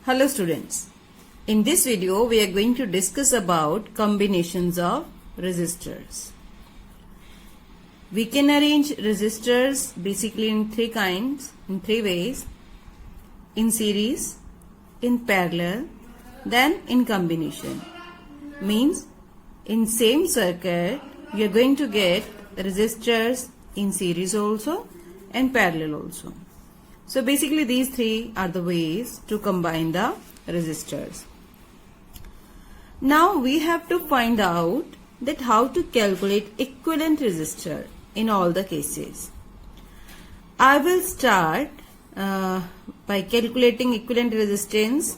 Hello students, in this video we are going to discuss about combinations of resistors. We can arrange resistors basically in three ways: in series, in parallel, then in combination. Means in same circuit we are going to get resistors in series also and parallel also. So basically these three are the ways to combine the resistors. Now we have to find out that how to calculate equivalent resistor in all the cases. I will start by calculating equivalent resistance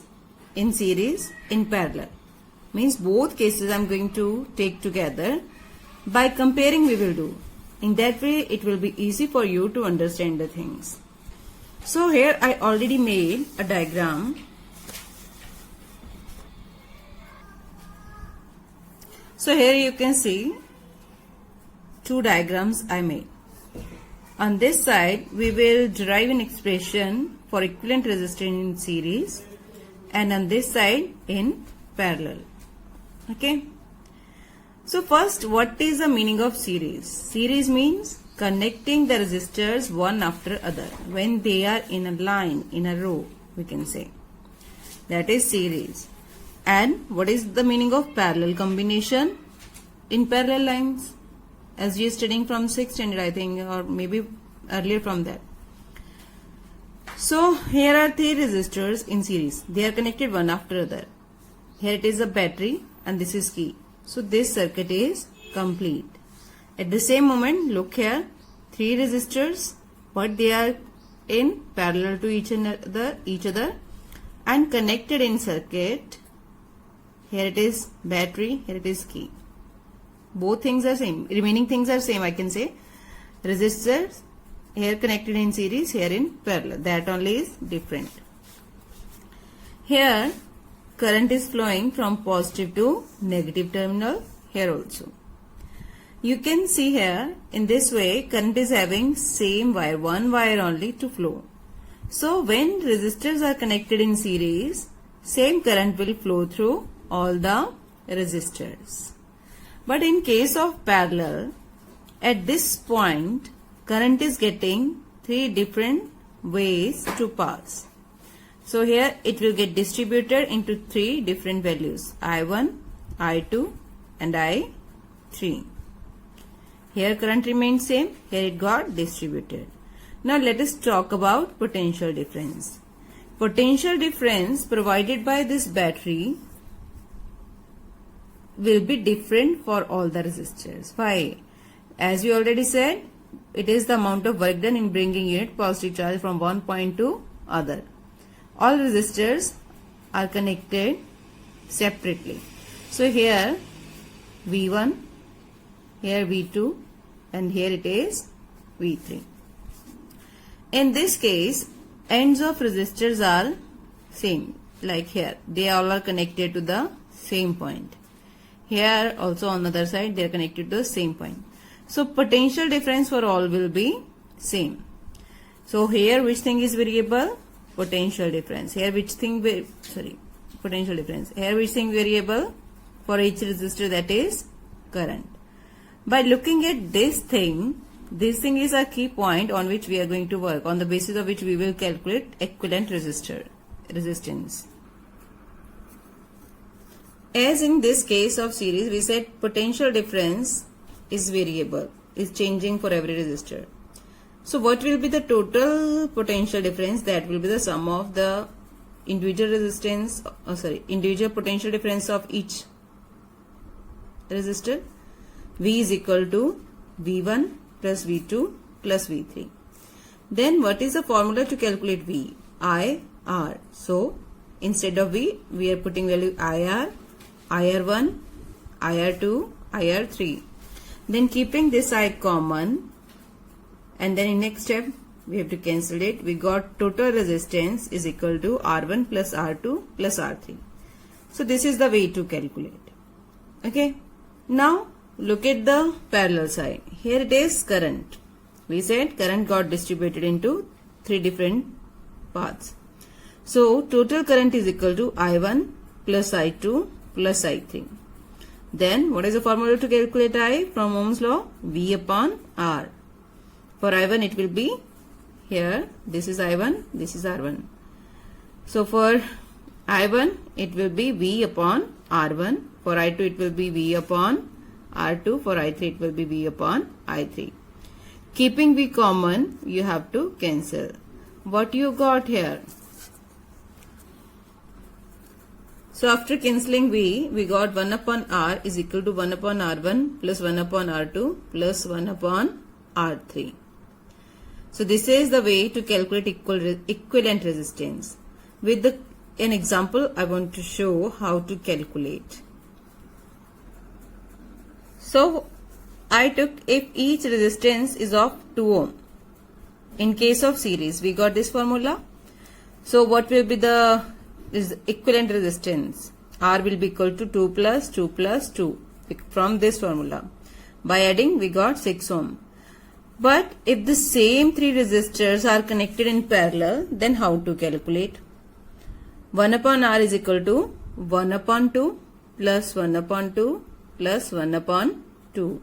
in series, in parallel. Means both cases I am going to take together. By comparing we will do. In that way it will be easy for you to understand the things. So here I already made a diagram. So here you can see two diagrams I made. On this side we will derive an expression for equivalent resistance in series, and on this side in parallel. Okay. So first, what is the meaning of series? Series means connecting the resistors one after other when they are in a line, in a row, we can say. That is series. And what is the meaning of parallel? Combination in parallel lines, as you are studying from 6th standard I think, or maybe earlier from that. So here are three resistors in series. They are connected one after other. Here it is a battery and this is key. So this circuit is complete. At the same moment, look here, three resistors, but they are in parallel to each other and connected in circuit. Here it is battery, here it is key. Both things are same. Remaining things are same, I can say. Resistors here connected in series, here in parallel. That only is different. Here current is flowing from positive to negative terminal, here also. You can see here in this way current is having same wire, one wire only to flow. So when resistors are connected in series, same current will flow through all the resistors. But in case of parallel, at this point current is getting three different ways to pass. So here it will get distributed into three different values: I1, I2 and I3. Here current remains same, here it got distributed. Now let us talk about potential difference. Potential difference provided by this battery will be different for all the resistors. Why? As we already said, it is the amount of work done in bringing unit positive charge from one point to other. All resistors are connected separately. So here V1, here V2 and here it is V3. In this case, ends of resistors are same, like here they all are connected to the same point. Here also on the other side they are connected to the same point. So potential difference for all will be same. So here which thing is variable? Potential difference. Here which thing potential difference. Here which thing variable? For each resistor, that is current. By looking at this thing is a key point on which we are going to work, on the basis of which we will calculate equivalent resistance. As in this case of series, we said potential difference is variable, is changing for every resistor. So what will be the total potential difference? That will be the sum of the individual individual potential difference of each resistor. V is equal to V1 plus V2 plus V3. Then what is the formula to calculate V? IR. So instead of V, we are putting value IR, IR1, IR2, IR3. Then keeping this I common, and then in next step we have to cancel it. We got total resistance is equal to R1 plus R2 plus R3. So this is the way to calculate. Okay. Now look at the parallel side. Here it is current. We said current got distributed into three different paths. So total current is equal to I1 plus I2 plus I3. Then what is the formula to calculate I from Ohm's law? V upon R. For I1 it will be here, this is I1, this is R1. So for I1 it will be V upon R1. For I2 it will be V upon R2. For I3 it will be V upon I3. Keeping V common, you have to cancel. What you got here? So after cancelling V, we got 1 upon R is equal to 1 upon R1 plus 1 upon R2 plus 1 upon R3. So this is the way to calculate equivalent resistance. With an example, I want to show how to calculate. So I took if each resistance is of 2 ohm. In case of series, we got this formula. So what will be the equivalent resistance? R will be equal to 2 plus 2 plus 2 from this formula. By adding, we got 6 ohm. But if the same 3 resistors are connected in parallel, then how to calculate? 1 upon R is equal to 1 upon 2 plus 1 upon 2 plus 1 upon 2.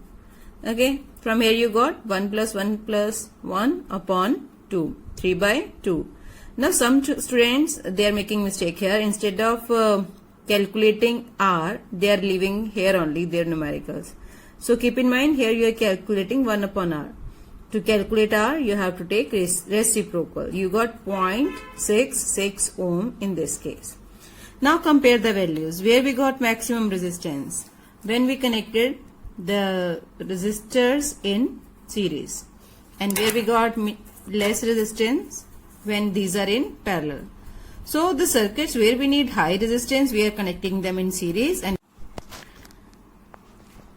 Okay, from here you got 1 plus 1 plus 1 upon 2, 3 by 2. Now some students, they are making mistake here. Instead of calculating R, they are leaving here only their numericals. So keep in mind here you are calculating 1 upon R. To calculate R, you have to take reciprocal. You got 0.66 ohm in this case. Now compare the values. Where we got maximum resistance? When we connected the resistors in series. And where we got less resistance? When these are in parallel. So the circuits where we need high resistance, we are connecting them in series. And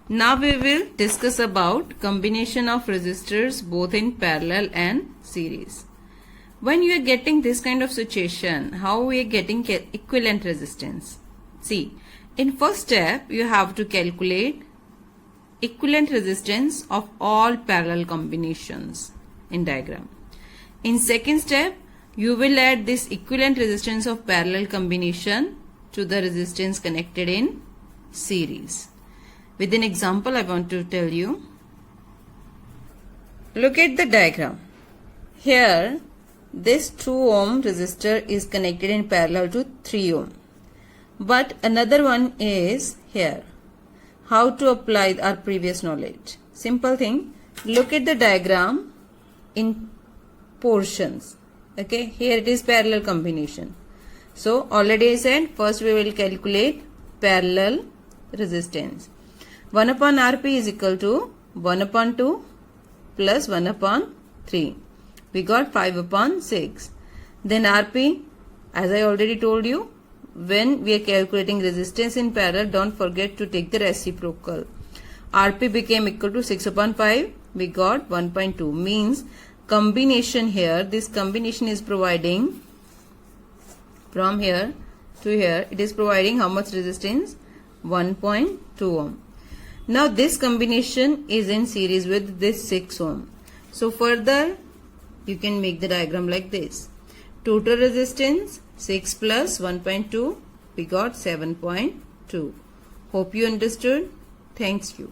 now we will discuss about combination of resistors both in parallel and series. When you are getting this kind of situation, how we are getting equivalent resistance? See, in first step you have to calculate equivalent resistance of all parallel combinations in diagram. In second step, you will add this equivalent resistance of parallel combination to the resistance connected in series. With an example, I want to tell you. Look at the diagram. Here, this 2 ohm resistor is connected in parallel to 3 ohm. But another one is here. How to apply our previous knowledge? Simple thing. Look at the diagram in portions. Okay, here it is parallel combination. So already I said first we will calculate parallel resistance. 1 upon Rp is equal to 1 upon 2 plus 1 upon 3. We got 5 upon 6. Then Rp, as I already told you, when we are calculating resistance in parallel, don't forget to take the reciprocal. Rp became equal to 6 upon 5. We got 1.2. Means combination here, this combination is providing from here to here, it is providing how much resistance? 1.2 ohm. Now this combination is in series with this 6 ohm. So further you can make the diagram like this. Total resistance 6 plus 1.2, we got 7.2. Hope you understood. Thanks you.